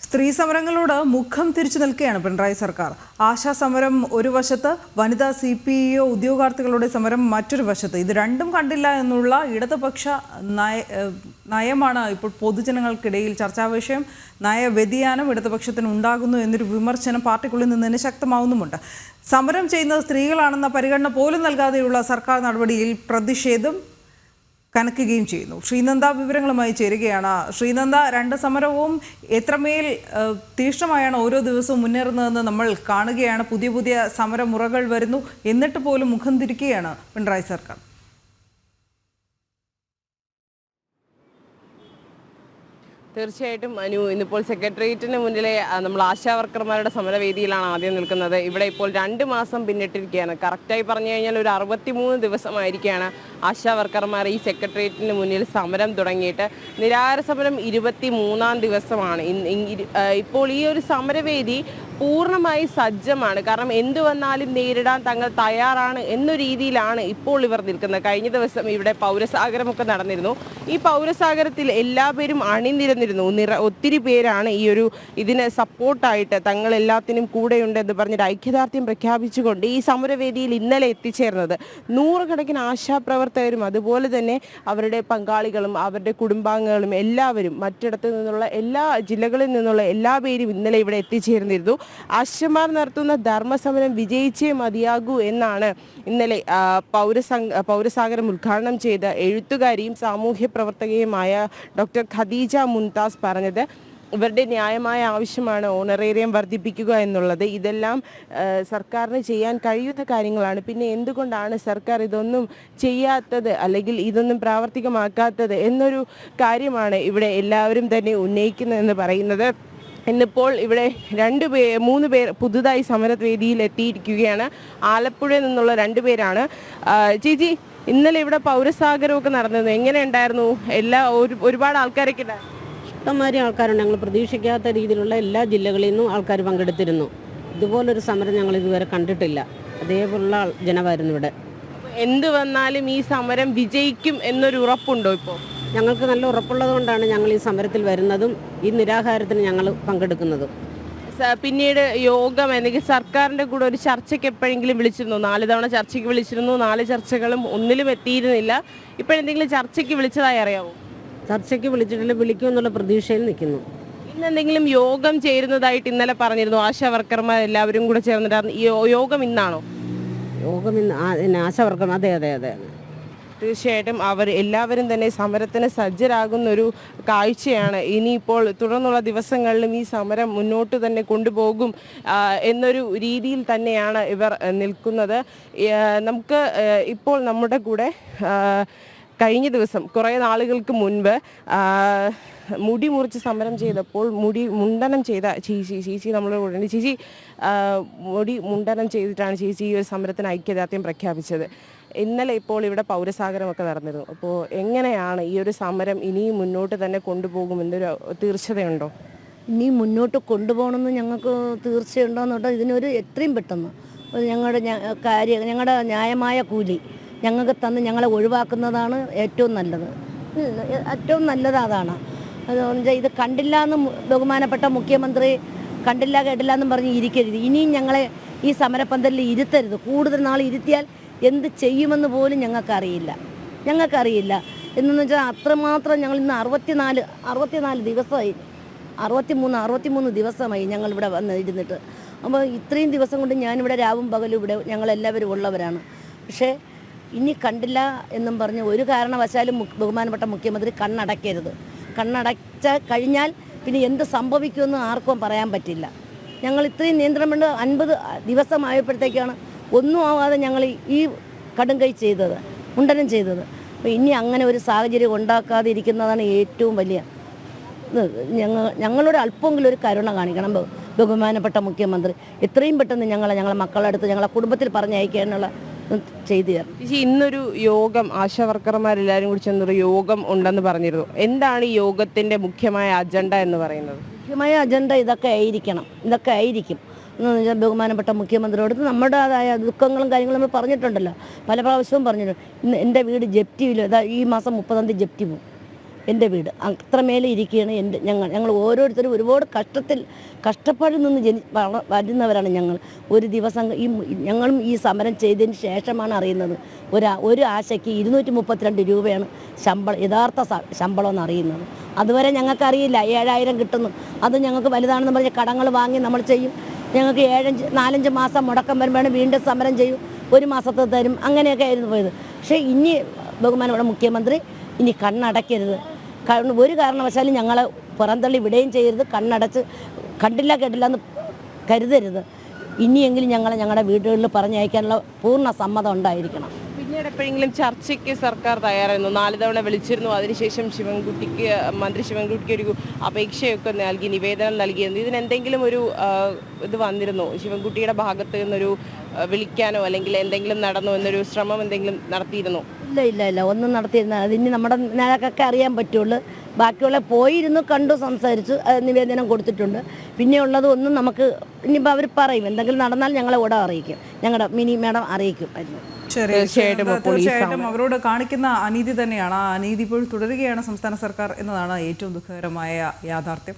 സ്ത്രീ സമരങ്ങളോട് മുഖം തിരിച്ചു നിൽക്കുകയാണ് പിണറായി സർക്കാർ. ആശാ സമരം ഒരു വശത്ത്, വനിതാ CPO ഉദ്യോഗാർത്ഥികളുടെ സമരം മറ്റൊരു വശത്ത്. ഇത് രണ്ടും കണ്ടില്ല എന്നുള്ള ഇടതുപക്ഷ നയമാണ് ഇപ്പോൾ പൊതുജനങ്ങൾക്കിടയിൽ ചർച്ചാ വിഷയം. നയവ്യതിയാനം ഇടതുപക്ഷത്തിന് ഉണ്ടാകുന്നു എന്നൊരു വിമർശനം പാർട്ടിക്കുള്ളിൽ നിന്ന് തന്നെ ശക്തമാവുന്നുമുണ്ട്. സമരം ചെയ്യുന്നത് സ്ത്രീകളാണെന്ന പരിഗണന പോലും നൽകാതെയുള്ള സർക്കാർ നടപടിയിൽ പ്രതിഷേധം കനക്കുകയും ചെയ്യുന്നു. ശ്രീനന്ദ വിവരങ്ങളുമായി ചേരുകയാണ്. ശ്രീനന്ദ, രണ്ട് സമരവും എത്രമേൽ തീക്ഷ്ണമായാണ് ഓരോ ദിവസവും മുന്നേറുന്നതെന്ന് നമ്മൾ കാണുകയാണ്. പുതിയ പുതിയ സമരമുറകൾ വരുന്നു, എന്നിട്ട് പോലും മുഖം തിരിക്കുകയാണ് പിണറായി സർക്കാർ. തീർച്ചയായിട്ടും അനു, ഇന്നിപ്പോൾ സെക്രട്ടേറിയറ്റിന് മുന്നിലെ നമ്മൾ ആശാവർക്കർമാരുടെ സമരവേദിയിലാണ് ആദ്യം നിൽക്കുന്നത്. ഇവിടെ ഇപ്പോൾ 2 മാസം പിന്നിട്ടിരിക്കുകയാണ്. കറക്റ്റായി പറഞ്ഞു കഴിഞ്ഞാൽ ഒരു 63 ദിവസമായിരിക്കുകയാണ് ആശാവർക്കർമാർ ഈ സെക്രട്ടേറിയറ്റിന് മുന്നിൽ സമരം തുടങ്ങിയിട്ട്. നിരാഹാര സമരം 23-ാം ദിവസമാണ്. ഇപ്പോൾ ഈ ഒരു സമരവേദി പൂർണ്ണമായി സജ്ജമാണ്. കാരണം എന്തു വന്നാലും നേരിടാൻ തങ്ങൾ തയ്യാറാണ് എന്ന രീതിയിലാണ് ഇപ്പോൾ ഇവർ നിൽക്കുന്നത്. കഴിഞ്ഞ ദിവസം ഇവിടെ പൗരസാഗരമൊക്കെ നടന്നിരുന്നു. ഈ പൗരസാഗരത്തിൽ എല്ലാവരും അണിനിരന്നിരുന്നു. ഒത്തിരി പേരാണ് ഇതിന് സപ്പോർട്ടായിട്ട് തങ്ങൾ എല്ലാത്തിനും കൂടെയുണ്ടെന്ന് പറഞ്ഞിട്ട് ഐക്യദാർഢ്യം പ്രഖ്യാപിച്ചുകൊണ്ട് ഈ സമരവേദിയിൽ ഇന്നലെ എത്തിച്ചേർന്നത്. 100 കണക്കിന് ആശാപ്രവർത്തകരും അതുപോലെ തന്നെ അവരുടെ പങ്കാളികളും അവരുടെ കുടുംബാംഗങ്ങളും എല്ലാവരും മറ്റിടത്തു നിന്നുള്ള എല്ലാ ജില്ലകളിൽ നിന്നുള്ള എല്ലാ പേരും ഇന്നലെ ഇവിടെ എത്തിച്ചേർന്നിരുന്നു. ആശമാർ നടത്തുന്ന ധർമ്മസമരം വിജയിച്ചേ മതിയാകൂ എന്നാണ് ഇന്നലെ പൗരസാഗരം ഉദ്ഘാടനം ചെയ്ത എഴുത്തുകാരിയും സാമൂഹ്യ പ്രവർത്തകയുമായ ഡോക്ടർ ഖദീജ മുംതാസ് പറഞ്ഞത്. ഇവരുടെ ന്യായമായ ആവശ്യമാണ് ഓണറേറിയം വർദ്ധിപ്പിക്കുക എന്നുള്ളത്. ഇതെല്ലാം സർക്കാരിന് ചെയ്യാൻ കഴിയുന്ന കാര്യങ്ങളാണ്. പിന്നെ എന്തുകൊണ്ടാണ് സർക്കാർ ഇതൊന്നും ചെയ്യാത്തത്, അല്ലെങ്കിൽ ഇതൊന്നും പ്രാവർത്തികമാക്കാത്തത് എന്നൊരു കാര്യമാണ് ഇവിടെ എല്ലാവരും തന്നെ ഉന്നയിക്കുന്നതെന്ന് പറയുന്നത്. ഇന്നിപ്പോൾ ഇവിടെ 3 പേർ പുതുതായി സമരവേദിയിൽ എത്തിയിരിക്കുകയാണ്. ആലപ്പുഴയിൽ നിന്നുള്ള 2 പേരാണ്. ചേച്ചി, ഇന്നലെ ഇവിടെ പൗരസാഗരമൊക്കെ നടന്നത് എങ്ങനെ ഉണ്ടായിരുന്നു? ഒരുപാട് ആൾക്കാരൊക്കെ ഉണ്ടായിരുന്നു. ഇഷ്ടംമാതിരി ആൾക്കാരുണ്ട്. ഞങ്ങൾ പ്രതീക്ഷിക്കാത്ത രീതിയിലുള്ള എല്ലാ ജില്ലകളിൽ നിന്നും ആൾക്കാർ പങ്കെടുത്തിരുന്നു. ഇതുപോലൊരു സമരം ഞങ്ങൾ ഇതുവരെ കണ്ടിട്ടില്ല. അതേപോലുള്ള ജനമായിരുന്നു ഇവിടെ. എന്ത് വന്നാലും ഈ സമരം വിജയിക്കും എന്നൊരു ഉറപ്പുണ്ടോ? ഇപ്പോൾ ഞങ്ങൾക്ക് നല്ല ഉറപ്പുള്ളത് കൊണ്ടാണ് ഞങ്ങൾ ഈ സമരത്തിൽ വരുന്നതും ഈ നിരാഹാരത്തിന് ഞങ്ങൾ പങ്കെടുക്കുന്നതും. പിന്നീട് യോഗം അല്ലെങ്കിൽ സർക്കാരിൻ്റെ കൂടെ ഒരു ചർച്ചയ്ക്ക് എപ്പോഴെങ്കിലും വിളിച്ചിരുന്നു? 4 തവണ ചർച്ചയ്ക്ക് വിളിച്ചിരുന്നു. 4 ചർച്ചകളും ഒന്നിലും എത്തിയിരുന്നില്ല. ഇപ്പോഴെന്തെങ്കിലും ചർച്ചയ്ക്ക് വിളിച്ചതായി അറിയാമോ? ചർച്ചയ്ക്ക് വിളിച്ചിട്ടില്ല, വിളിക്കുമെന്നുള്ള പ്രതീക്ഷയിൽ നിൽക്കുന്നു. ഇന്നെന്തെങ്കിലും യോഗം ചേരുന്നതായിട്ട് ഇന്നലെ പറഞ്ഞിരുന്നു. ആശാവർക്കർമാർ എല്ലാവരും കൂടെ ചേർന്നിട്ടായിരുന്നു. ഈ യോഗം ഇന്നാണോ? യോഗം ഇന്ന് ആശാവർക്കർമാർ, അതെ അതെ അതെ. തീർച്ചയായിട്ടും അവർ എല്ലാവരും തന്നെ സമരത്തിന് സജ്ജരാകുന്നൊരു കാഴ്ചയാണ്. ഇനിയിപ്പോൾ തുടർന്നുള്ള ദിവസങ്ങളിലും ഈ സമരം മുന്നോട്ട് തന്നെ കൊണ്ടുപോകും എന്നൊരു രീതിയിൽ തന്നെയാണ് ഇവർ നിൽക്കുന്നത്. നമുക്ക് ഇപ്പോൾ നമ്മുടെ കൂടെ കഴിഞ്ഞ ദിവസം കുറേ നാളുകൾക്ക് മുൻപ് മുടി മുറിച്ച് സമരം ചെയ്തപ്പോൾ മുണ്ടനം ചെയ്ത ചേച്ചി നമ്മളുടെ കൂടെ. ചേച്ചി, മുടി മുണ്ടനം ചെയ്തിട്ടാണ് ചേച്ചി ഈ ഒരു സമരത്തിന് ഐക്യദാർഢ്യം പ്രഖ്യാപിച്ചത്. ഇന്നലെ ഇപ്പോൾ ഇവിടെ പൗരസാഗരമൊക്കെ നടന്നിരുന്നു. അപ്പോൾ എങ്ങനെയാണ് ഈ ഒരു സമരം ഇനിയും മുന്നോട്ട് തന്നെ കൊണ്ടുപോകുമെന്നൊരു തീർച്ചയുണ്ടോ? ഇനിയും മുന്നോട്ട് കൊണ്ടുപോകണമെന്ന് ഞങ്ങൾക്ക് തീർച്ചയുണ്ടോയെന്ന് പറഞ്ഞാൽ ഇതിനൊരു എത്രയും പെട്ടെന്ന് ഞങ്ങളുടെ ന്യായമായ കൂലി ഞങ്ങൾക്ക് തന്ന് ഞങ്ങളെ ഒഴിവാക്കുന്നതാണ് ഏറ്റവും നല്ലത്. ഏറ്റവും നല്ലത് അതാണ്. അതുകൊണ്ട് ഇത് കണ്ടില്ല എന്ന് ബഹുമാനപ്പെട്ട മുഖ്യമന്ത്രി കണ്ടില്ല കേട്ടില്ല എന്നും പറഞ്ഞ് ഇരിക്കരുത്. ഇനിയും ഞങ്ങളെ ഈ സമരപന്തലിൽ ഇരുത്തരുത്. കൂടുതൽ നാൾ ഇരുത്തിയാൽ എന്ത് ചെയ്യുമെന്ന് പോലും ഞങ്ങൾക്കറിയില്ല. എന്നു വെച്ചാൽ അത്രമാത്രം ഞങ്ങൾ ഇന്ന് 64 ദിവസമായി, 63 ദിവസമായി ഞങ്ങളിവിടെ വന്ന് ഇരുന്നിട്ട്. അപ്പോൾ ഇത്രയും ദിവസം കൊണ്ട് ഞാനിവിടെ രാവും പകലും ഇവിടെ ഞങ്ങളെല്ലാവരും ഉള്ളവരാണ്. പക്ഷേ ഇനി കണ്ടില്ല എന്നും പറഞ്ഞ് ഒരു കാരണവശാലും ബഹുമാനപ്പെട്ട മുഖ്യമന്ത്രി കണ്ണടയ്ക്കരുത്. കണ്ണടച്ച കഴിഞ്ഞാൽ പിന്നെ എന്ത് സംഭവിക്കുമെന്ന് ആർക്കും പറയാൻ പറ്റില്ല. ഞങ്ങൾ ഇത്രയും നിയന്ത്രണം 50 ദിവസമായപ്പോഴത്തേക്കാണ് ഒന്നും ആവാതെ ഞങ്ങൾ ഈ കടുംകൈ ചെയ്തത്, മുണ്ടനം ചെയ്തത്. അപ്പോൾ ഇനി അങ്ങനെ ഒരു സാഹചര്യം ഉണ്ടാക്കാതെ ഇരിക്കുന്നതാണ് ഏറ്റവും വലിയ. ഞങ്ങളുടെ അല്പമെങ്കിലും ഒരു കരുണ കാണിക്കണം ബഹുമാനപ്പെട്ട മുഖ്യമന്ത്രി. എത്രയും പെട്ടെന്ന് ഞങ്ങളെ മക്കളുടെ അടുത്ത് ഞങ്ങളെ കുടുംബത്തിൽ പറഞ്ഞയക്കാനുള്ള ചെയ്തു തരണം. ഇന്നൊരു യോഗം ആശാവർക്കർമാരെല്ലാവരും കൂടി ചെന്നൊരു യോഗം ഉണ്ടെന്ന് പറഞ്ഞിരുന്നു. എന്താണ് ഈ യോഗത്തിൻ്റെ മുഖ്യമായ അജണ്ട എന്ന് പറയുന്നത്? മുഖ്യമായ അജണ്ട ഇതൊക്കെ ആയിരിക്കും എന്ന് വെച്ചാൽ ബഹുമാനപ്പെട്ട മുഖ്യമന്ത്രിയോട് നമ്മുടേതായ ദുഃഖങ്ങളും കാര്യങ്ങളും നമ്മൾ പറഞ്ഞിട്ടുണ്ടല്ലോ, പല പ്രാവശ്യവും പറഞ്ഞിട്ടുണ്ട്. എൻ്റെ വീട് ജപ്തിയിൽ ഈ മാസം 30-ാം തീയതി ജപ്തി പോകും. എൻ്റെ വീട് അത്രമേലെ ഇരിക്കുകയാണ്. ഞങ്ങൾ ഓരോരുത്തരും ഒരുപാട് കഷ്ടപ്പാടിൽ നിന്ന് വരുന്നവരാണ് ഞങ്ങൾ. ഒരു ദിവസം ഞങ്ങളും ഈ സമരം ചെയ്തതിന് ശേഷമാണ് അറിയുന്നത് ഒരു ആശയ്ക്ക് 232 രൂപയാണ് യഥാർത്ഥ ശമ്പളം എന്ന് അറിയുന്നത്. അതുവരെ ഞങ്ങൾക്കറിയില്ല 7000 കിട്ടുന്നു. അത് ഞങ്ങൾക്ക് വലുതാണെന്ന് പറഞ്ഞ് കടങ്ങൾ വാങ്ങി നമ്മൾ ചെയ്യും. ഞങ്ങൾക്ക് 4-5 മാസം മുടക്കം വരുമ്പോഴാണ് വീണ്ടും സമരം ചെയ്യും. 1 മാസത്തെ തരും. അങ്ങനെയൊക്കെ ആയിരുന്നു പോയത്. പക്ഷേ ഇനി ബഹുമാനപ്പെട്ട മുഖ്യമന്ത്രി ഇനി കണ്ണടയ്ക്കരുത്. ഒരു കാരണവശാലും ഞങ്ങളെ പുറന്തള്ളി വിടുകയും ചെയ്യരുത്. കണ്ണടച്ച് കണ്ടില്ല കേട്ടില്ല എന്ന് കരുതരുത്. ഇനിയെങ്കിലും ഞങ്ങളുടെ വീടുകളിൽ പറഞ്ഞയക്കാനുള്ള പൂർണ്ണ സമ്മതം ഉണ്ടായിരിക്കണം. പിന്നീട് എപ്പോഴെങ്കിലും ചർച്ചയ്ക്ക് സർക്കാർ തയ്യാറായിരുന്നു? 4 തവണ വിളിച്ചിരുന്നു. അതിനുശേഷം മന്ത്രി ശിവൻകുട്ടിക്ക് ഒരു അപേക്ഷയൊക്കെ നൽകി, നിവേദനം നൽകിയിരുന്നു. ഇതിനെന്തെങ്കിലും ഒരു ഇത് വന്നിരുന്നോ? ശിവൻകുട്ടിയുടെ ഭാഗത്ത് നിന്നൊരു വിളിക്കാനോ അല്ലെങ്കിൽ എന്തെങ്കിലും നടന്നോ എന്നൊരു ശ്രമം എന്തെങ്കിലും നടത്തിയിരുന്നോ? ഇല്ല ഒന്നും നടത്തിയിരുന്ന അതിന് നമ്മുടെ നേരക്കൊക്കെ അറിയാൻ പറ്റുള്ളൂ. ബാക്കിയുള്ള പോയിരുന്നു, കണ്ടു, സംസാരിച്ചു, നിവേദനം കൊടുത്തിട്ടുണ്ട്. പിന്നെ ഉള്ളത് ഒന്നും നമുക്ക് ഇനിയിപ്പോൾ അവർ പറയും. എന്തെങ്കിലും നടന്നാൽ ഞങ്ങളെ ഉടൻ അറിയിക്കും. ഞങ്ങളുടെ മിനി മേഡം അറിയിക്കും. തീർച്ചയായിട്ടും അവരോട് കാണിക്കുന്ന അനീതി തന്നെയാണ്. ആ അനീതി ഇപ്പോൾ തുടരുകയാണ് സംസ്ഥാന സർക്കാർ എന്നതാണ് ഏറ്റവും ദുഃഖകരമായ യാഥാർത്ഥ്യം.